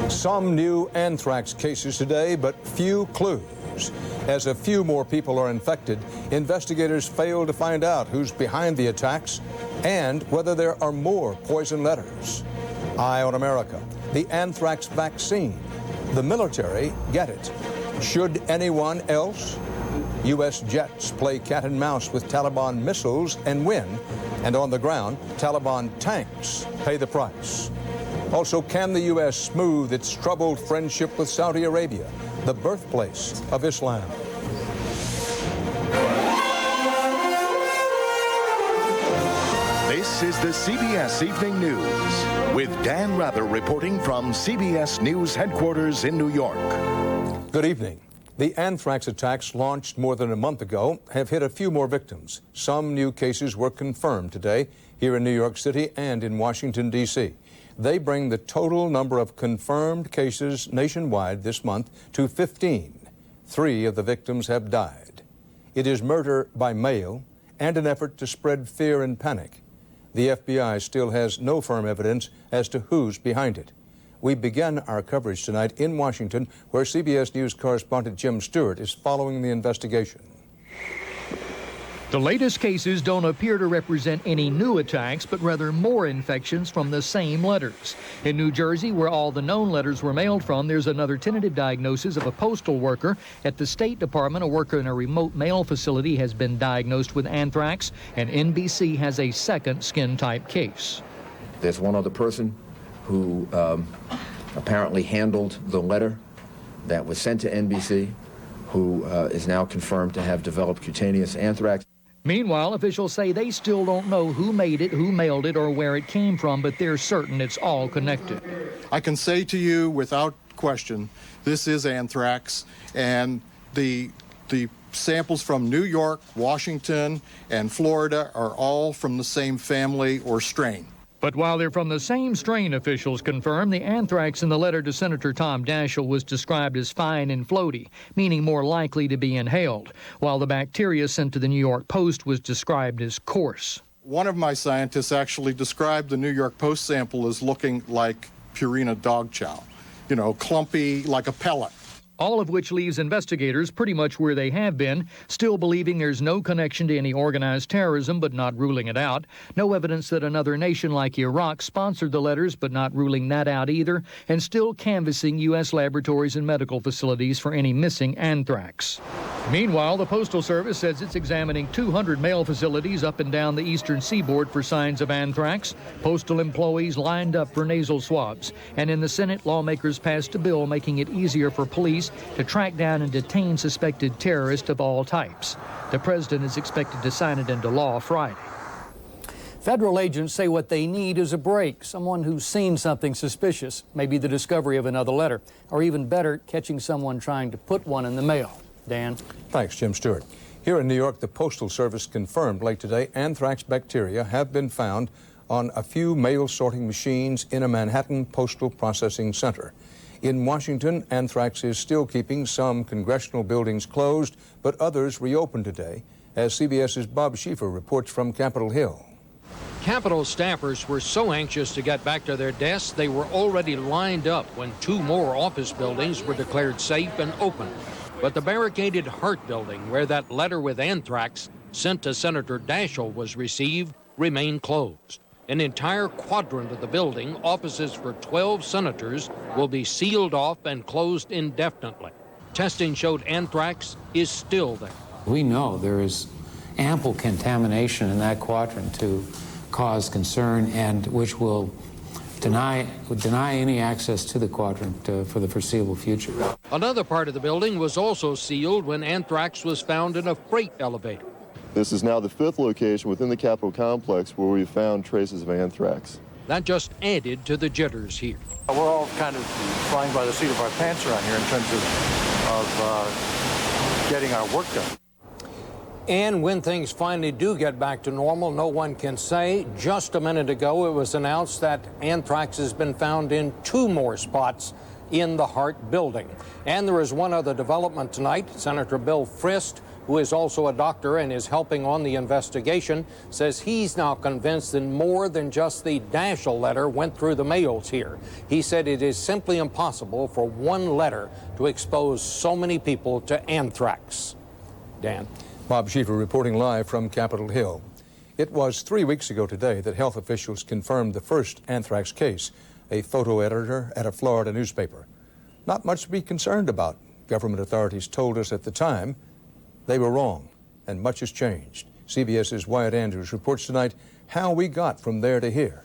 Some new anthrax cases today, but few clues. As a few more people are infected, investigators fail to find out who's behind the attacks and whether there are more poison letters. Eye on America, the anthrax vaccine. The military get it. Should anyone else? U.S. jets play cat and mouse with Taliban missiles and win. And on the ground, Taliban tanks pay the price. Also, can the U.S. smooth its troubled friendship with Saudi Arabia, the birthplace of Islam? This is the CBS Evening News with Dan Rather reporting from CBS News headquarters in New York. Good evening. The anthrax attacks launched more than a month ago have hit a few more victims. Some new cases were confirmed today here in New York City and in Washington, D.C. They bring the total number of confirmed cases nationwide this month to 15. 3 of the victims have died. It is murder by mail and an effort to spread fear and panic. The FBI still has no firm evidence as to who's behind it. We begin our coverage tonight in Washington, where CBS News correspondent Jim Stewart is following the investigation. The latest cases don't appear to represent any new attacks, but rather more infections from the same letters. In New Jersey, where all the known letters were mailed from, there's another tentative diagnosis of a postal worker. At the State Department, a worker in a remote mail facility has been diagnosed with anthrax, and NBC has a second skin-type case. There's one other person who apparently handled the letter that was sent to NBC, who is now confirmed to have developed cutaneous anthrax. Meanwhile, officials say they still don't know who made it, who mailed it, or where it came from, but they're certain it's all connected. I can say to you without question, this is anthrax, and the samples from New York, Washington, and Florida are all from the same family or strain. But while they're from the same strain, officials confirm the anthrax in the letter to Senator Tom Daschle was described as fine and floaty, meaning more likely to be inhaled, while the bacteria sent to the New York Post was described as coarse. One of my scientists actually described the New York Post sample as looking like Purina dog chow, clumpy like a pellet. All of which leaves investigators pretty much where they have been, still believing there's no connection to any organized terrorism, but not ruling it out. No evidence that another nation like Iraq sponsored the letters, but not ruling that out either, and still canvassing U.S. laboratories and medical facilities for any missing anthrax. Meanwhile, the Postal Service says it's examining 200 mail facilities up and down the eastern seaboard for signs of anthrax. Postal employees lined up for nasal swabs. And in the Senate, lawmakers passed a bill making it easier for police to track down and detain suspected terrorists of all types. The president is expected to sign it into law Friday. Federal agents say what they need is a break, someone who's seen something suspicious, maybe the discovery of another letter, or even better, catching someone trying to put one in the mail. Dan? Thanks, Jim Stewart. Here in New York, the Postal Service confirmed late today anthrax bacteria have been found on a few mail sorting machines in a Manhattan postal processing center. In Washington, anthrax is still keeping some congressional buildings closed, but others reopened today, as CBS's Bob Schieffer reports from Capitol Hill. Capitol staffers were so anxious to get back to their desks, they were already lined up when 2 more office buildings were declared safe and open. But the barricaded Hart building, where that letter with anthrax sent to Senator Daschle was received, remained closed. An entire quadrant of the building, offices for 12 senators, will be sealed off and closed indefinitely. Testing showed anthrax is still there. We know there is ample contamination in that quadrant to cause concern, and which will deny any access to the quadrant for the foreseeable future. Another part of the building was also sealed when anthrax was found in a freight elevator. This is now the 5th location within the Capitol complex where we've found traces of anthrax. That just added to the jitters here. We're all kind of flying by the seat of our pants around here in terms of getting our work done. And when things finally do get back to normal, no one can say. Just a minute ago, it was announced that anthrax has been found in 2 more spots in the Hart building. And there is one other development tonight. Senator Bill Frist who is also a doctor and is helping on the investigation, says he's now convinced that more than just the Daschle letter went through the mails here. He said it is simply impossible for one letter to expose so many people to anthrax. Dan. Bob Schiefer reporting live from Capitol Hill. It was 3 weeks ago today that health officials confirmed the first anthrax case, a photo editor at a Florida newspaper. Not much to be concerned about. Government authorities told us at the time they were wrong, and much has changed. CBS's Wyatt Andrews reports tonight how we got from there to here.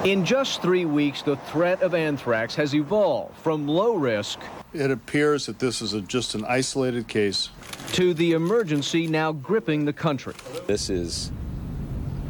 In just 3 weeks, the threat of anthrax has evolved from low risk. It appears that this is just an isolated case. To the emergency now gripping the country. This is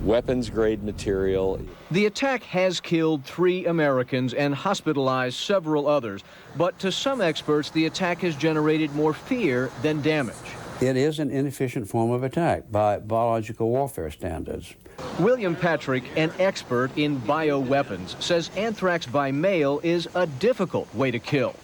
weapons-grade material. The attack has killed 3 Americans and hospitalized several others, but to some experts, the attack has generated more fear than damage. It is an inefficient form of attack by biological warfare standards. William Patrick, an expert in bioweapons, says anthrax by mail is a difficult way to kill.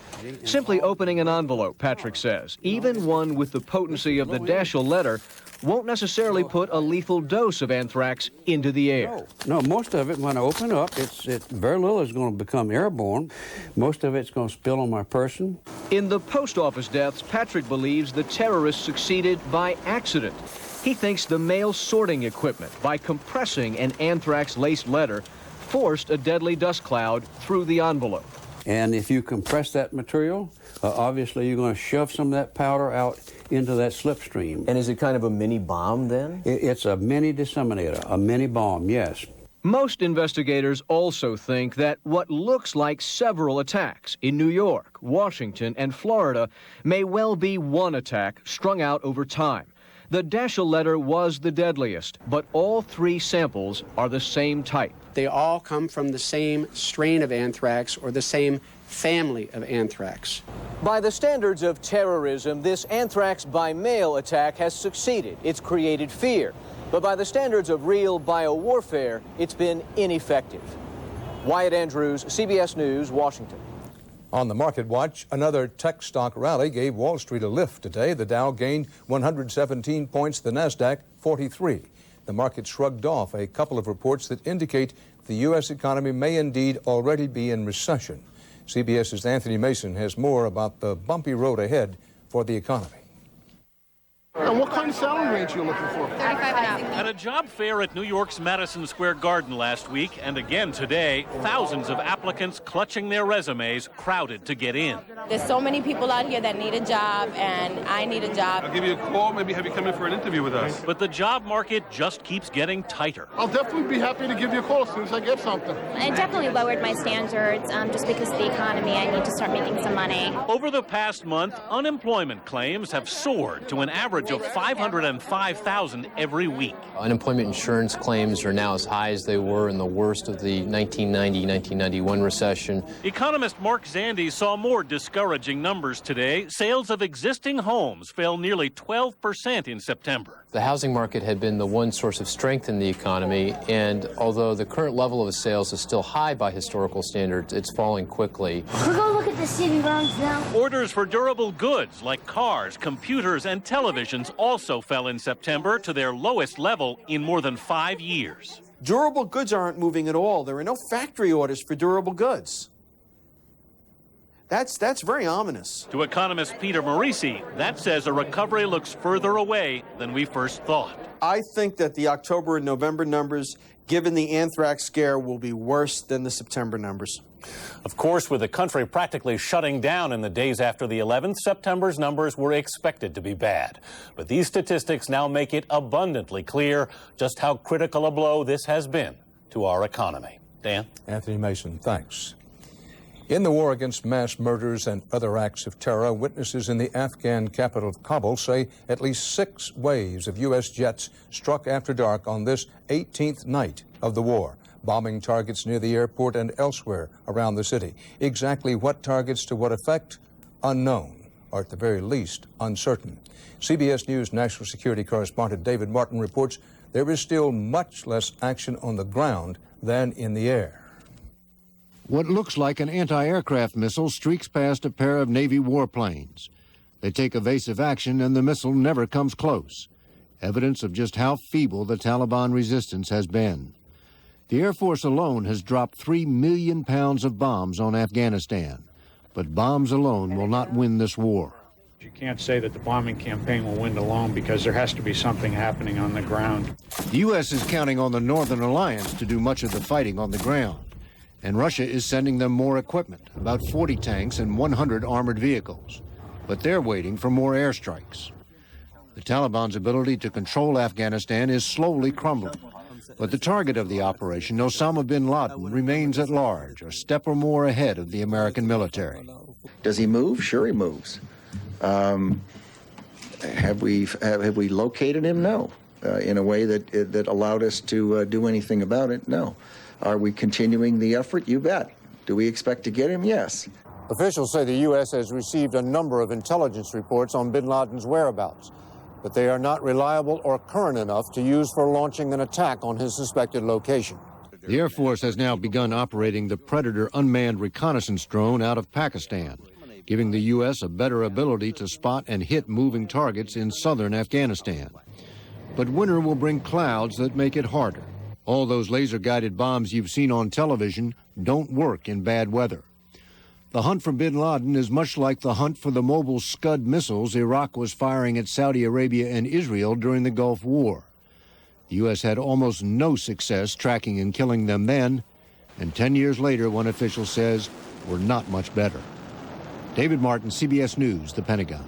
Simply opening an envelope, Patrick says, even one with the potency of the Daschle letter, won't necessarily put a lethal dose of anthrax into the air. No, most of it, when I open up, very little is going to become airborne. Most of it's going to spill on my person. In the post office deaths, Patrick believes the terrorists succeeded by accident. He thinks the mail sorting equipment, by compressing an anthrax-laced letter, forced a deadly dust cloud through the envelope. And if you compress that material, obviously you're going to shove some of that powder out into that slipstream. And is it kind of a mini bomb then? It's a mini disseminator, a mini bomb, yes. Most investigators also think that what looks like several attacks in New York, Washington, and Florida may well be one attack strung out over time. The Daschle letter was the deadliest, but all 3 samples are the same type. They all come from the same strain of anthrax or the same family of anthrax. By the standards of terrorism, this anthrax by mail attack has succeeded. It's created fear. But by the standards of real biowarfare, it's been ineffective. Wyatt Andrews, CBS News, Washington. On the market watch, another tech stock rally gave Wall Street a lift today. The Dow gained 117 points, the Nasdaq 43. The market shrugged off a couple of reports that indicate the U.S. economy may indeed already be in recession. CBS's Anthony Mason has more about the bumpy road ahead for the economy. And what kind of salary range are you looking for? 35 and up. At a job fair at New York's Madison Square Garden last week, and again today, thousands of applicants clutching their resumes crowded to get in. There's so many people out here that need a job, and I need a job. I'll give you a call, maybe have you come in for an interview with us. But the job market just keeps getting tighter. I'll definitely be happy to give you a call as soon as I get something. I definitely lowered my standards just because of the economy. I need to start making some money. Over the past month, unemployment claims have soared to an average of 505,000 every week. Unemployment insurance claims are now as high as they were in the worst of the 1990-1991 recession. Economist Mark Zandi saw more discouraging numbers today. Sales of existing homes fell nearly 12% in September. The housing market had been the one source of strength in the economy, and although the current level of sales is still high by historical standards, it's falling quickly. We'll go look at the city grounds now. Orders for durable goods like cars, computers, and televisions also fell in September to their lowest level in more than 5 years. Durable goods aren't moving at all. There are no factory orders for durable goods. That's very ominous. To economist Peter Morisi, that says a recovery looks further away than we first thought. I think that the October and November numbers, given the anthrax scare, will be worse than the September numbers. Of course, with the country practically shutting down in the days after the 11th, September's numbers were expected to be bad. But these statistics now make it abundantly clear just how critical a blow this has been to our economy. Dan? Anthony Mason, thanks. In the war against mass murders and other acts of terror, witnesses in the Afghan capital of Kabul say at least 6 waves of U.S. jets struck after dark on this 18th night of the war, bombing targets near the airport and elsewhere around the city. Exactly what targets to what effect? Unknown, or at the very least, uncertain. CBS News national security correspondent David Martin reports there is still much less action on the ground than in the air. What looks like an anti-aircraft missile streaks past a pair of Navy warplanes. They take evasive action and the missile never comes close. Evidence of just how feeble the Taliban resistance has been. The Air Force alone has dropped 3 million pounds of bombs on Afghanistan. But bombs alone will not win this war. You can't say that the bombing campaign will win alone because there has to be something happening on the ground. The U.S. is counting on the Northern Alliance to do much of the fighting on the ground. And Russia is sending them more equipment, about 40 tanks and 100 armored vehicles. But they're waiting for more airstrikes. The Taliban's ability to control Afghanistan is slowly crumbling. But the target of the operation, Osama bin Laden, remains at large, a step or more ahead of the American military. Does he move? Sure he moves. Have we located him? No. In a way that allowed us to do anything about it? No. Are we continuing the effort? You bet. Do we expect to get him? Yes. Officials say the U.S. has received a number of intelligence reports on bin Laden's whereabouts, but they are not reliable or current enough to use for launching an attack on his suspected location. The Air Force has now begun operating the Predator unmanned reconnaissance drone out of Pakistan, giving the U.S. a better ability to spot and hit moving targets in southern Afghanistan. But winter will bring clouds that make it harder. All those laser-guided bombs you've seen on television don't work in bad weather. The hunt for bin Laden is much like the hunt for the mobile Scud missiles Iraq was firing at Saudi Arabia and Israel during the Gulf War. The U.S. had almost no success tracking and killing them then, and 10 years later, one official says, we're not much better. David Martin, CBS News, the Pentagon.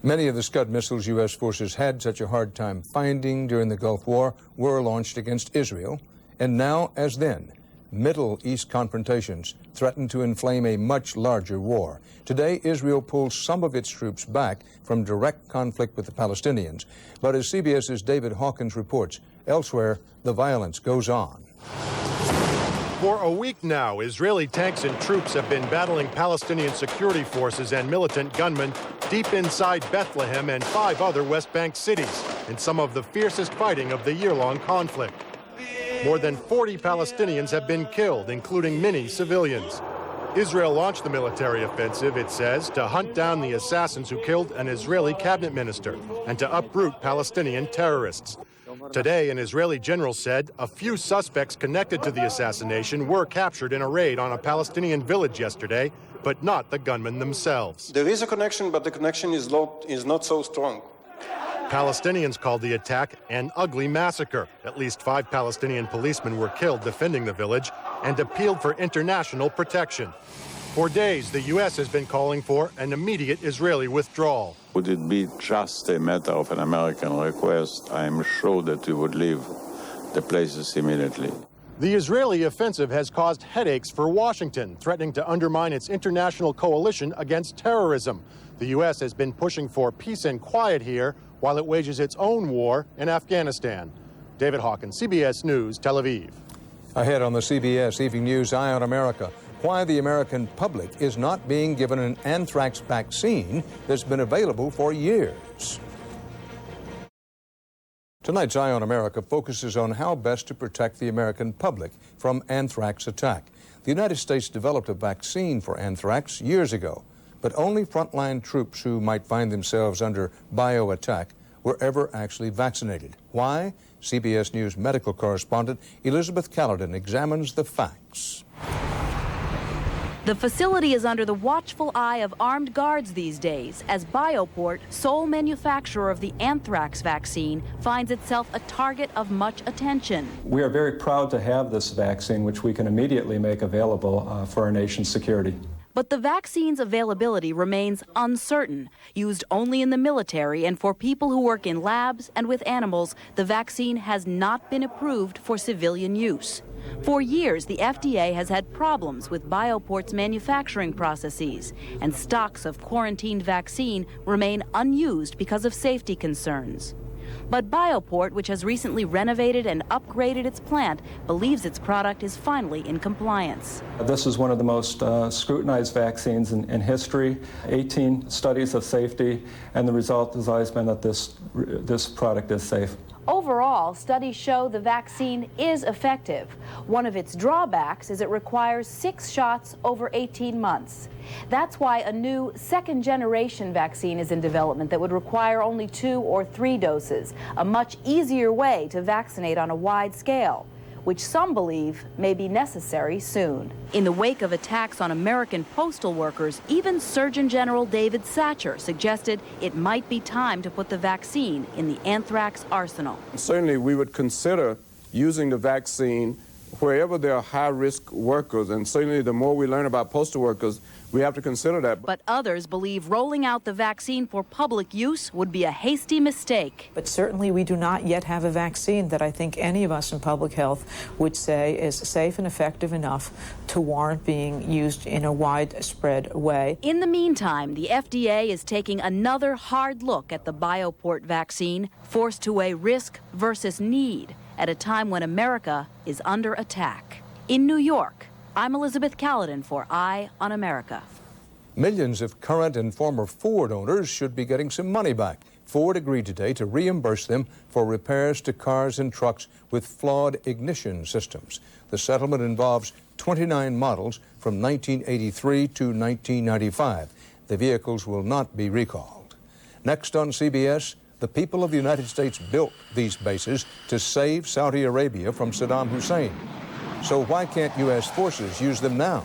Many of the Scud missiles U.S. forces had such a hard time finding during the Gulf War were launched against Israel, and now, as then, Middle East confrontations threaten to inflame a much larger war. Today, Israel pulls some of its troops back from direct conflict with the Palestinians. But as CBS's David Hawkins reports, elsewhere, the violence goes on. For a week now, Israeli tanks and troops have been battling Palestinian security forces and militant gunmen deep inside Bethlehem and 5 other West Bank cities in some of the fiercest fighting of the year-long conflict. More than 40 Palestinians have been killed, including many civilians. Israel launched the military offensive, it says, to hunt down the assassins who killed an Israeli cabinet minister and to uproot Palestinian terrorists. Today, an Israeli general said a few suspects connected to the assassination were captured in a raid on a Palestinian village yesterday, but not the gunmen themselves. There is a connection, but the connection is not so strong. Palestinians called the attack an ugly massacre. At least 5 Palestinian policemen were killed defending the village and appealed for international protection. For days, the U.S. has been calling for an immediate Israeli withdrawal. Would it be just a matter of an American request, I am sure that we would leave the places immediately. The Israeli offensive has caused headaches for Washington, threatening to undermine its international coalition against terrorism. The U.S. has been pushing for peace and quiet here while it wages its own war in Afghanistan. David Hawkins, CBS News, Tel Aviv. Ahead on the CBS Evening News, Eye on America, why the American public is not being given an anthrax vaccine that's been available for years. Tonight's Eye on America focuses on how best to protect the American public from anthrax attack. The United States developed a vaccine for anthrax years ago, but only frontline troops who might find themselves under bio attack were ever actually vaccinated. Why? CBS News medical correspondent Elizabeth Caledon examines the facts. The facility is under the watchful eye of armed guards these days as Bioport, sole manufacturer of the anthrax vaccine, finds itself a target of much attention. We are very proud to have this vaccine, which we can immediately make available for our nation's security. But the vaccine's availability remains uncertain. Used only in the military and for people who work in labs and with animals, the vaccine has not been approved for civilian use. For years, the FDA has had problems with Bioport's manufacturing processes, and stocks of quarantined vaccine remain unused because of safety concerns. But Bioport, which has recently renovated and upgraded its plant, believes its product is finally in compliance. This is one of the most scrutinized vaccines in history, 18 studies of safety, and the result has always been that this product is safe. Overall, studies show the vaccine is effective. One of its drawbacks is it requires 6 shots over 18 months. That's why a new second-generation vaccine is in development that would require only 2 or 3 doses, a much easier way to vaccinate on a wide scale, which some believe may be necessary soon. In the wake of attacks on American postal workers, even Surgeon General David Satcher suggested it might be time to put the vaccine in the anthrax arsenal. Certainly, we would consider using the vaccine wherever there are high-risk workers, and certainly the more we learn about postal workers, we have to consider that. But others believe rolling out the vaccine for public use would be a hasty mistake. But certainly we do not yet have a vaccine that I think any of us in public health would say is safe and effective enough to warrant being used in a widespread way. In the meantime, the FDA is taking another hard look at the Bioport vaccine, forced to weigh risk versus need at a time when America is under attack. In New York, I'm Elizabeth Caledon for Eye on America. Millions of current and former Ford owners should be getting some money back. Ford agreed today to reimburse them for repairs to cars and trucks with flawed ignition systems. The settlement involves 29 models from 1983 to 1995. The vehicles will not be recalled. Next on CBS, the people of the United States built these bases to save Saudi Arabia from Saddam Hussein. So why can't U.S. forces use them now?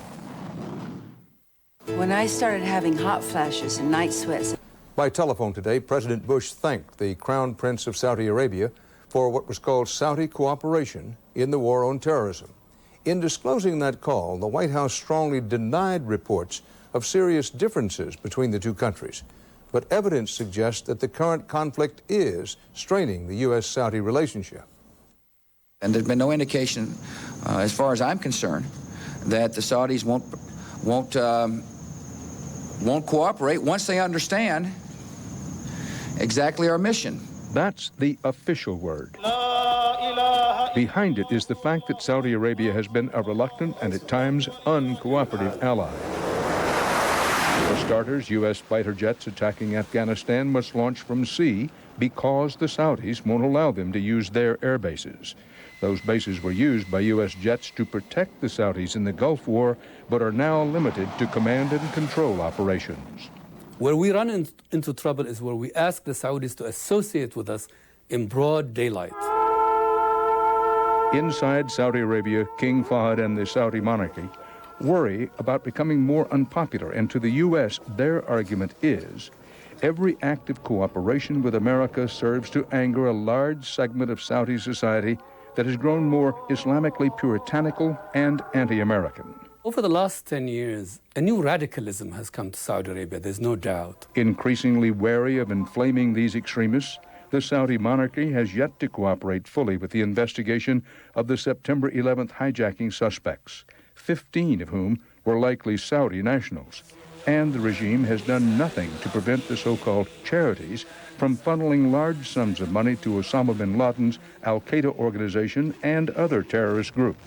When I started having hot flashes and night sweats. By telephone today, President Bush thanked the Crown Prince of Saudi Arabia for what was called Saudi cooperation in the war on terrorism. In disclosing that call, the White House strongly denied reports of serious differences between the two countries. But evidence suggests that the current conflict is straining the U.S.-Saudi relationship. And there's been no indication, as far as I'm concerned, that the Saudis won't cooperate once they understand exactly our mission. That's the official word. Behind it is the fact that Saudi Arabia has been a reluctant and at times uncooperative ally. For starters, U.S. fighter jets attacking Afghanistan must launch from sea because the Saudis won't allow them to use their air bases. Those bases were used by U.S. jets to protect the Saudis in the Gulf War, but are now limited to command and control operations. Where we run into trouble is where we ask the Saudis to associate with us in broad daylight. Inside Saudi Arabia, King Fahd and the Saudi monarchy worry about becoming more unpopular, and to the U.S., their argument is every act of cooperation with America serves to anger a large segment of Saudi society that has grown more Islamically puritanical and anti-American. Over the last 10 years, a new radicalism has come to Saudi Arabia, there's no doubt. Increasingly wary of inflaming these extremists, the Saudi monarchy has yet to cooperate fully with the investigation of the September 11th hijacking suspects, 15 of whom were likely Saudi nationals. And the regime has done nothing to prevent the so-called charities from funneling large sums of money to Osama bin Laden's Al-Qaeda organization and other terrorist groups.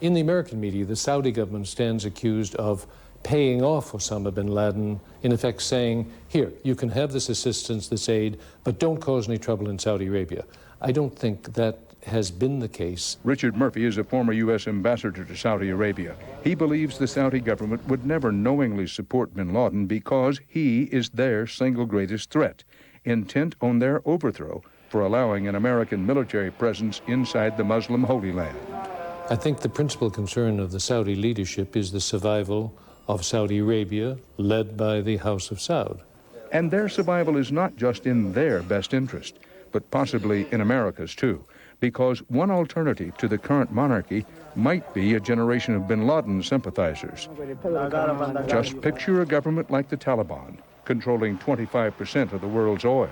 In the American media, the Saudi government stands accused of paying off Osama bin Laden, in effect saying, here, you can have this assistance, this aid, but don't cause any trouble in Saudi Arabia. I don't think that has been the case. Richard Murphy is a former U.S. ambassador to Saudi Arabia. He believes the Saudi government would never knowingly support bin Laden because he is their single greatest threat, intent on their overthrow for allowing an American military presence inside the Muslim Holy Land. I think the principal concern of the Saudi leadership is the survival of Saudi Arabia, led by the House of Saud. And their survival is not just in their best interest, but possibly in America's too, because one alternative to the current monarchy might be a generation of bin Laden sympathizers. Just picture a government like the Taliban, controlling 25% of the world's oil.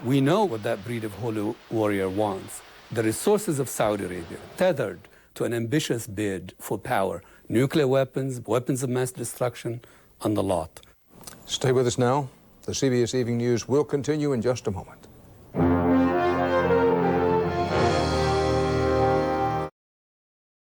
We know what that breed of holy warrior wants. The resources of Saudi Arabia, tethered to an ambitious bid for power, nuclear weapons, weapons of mass destruction, on the lot. Stay with us now. The CBS Evening News will continue in just a moment.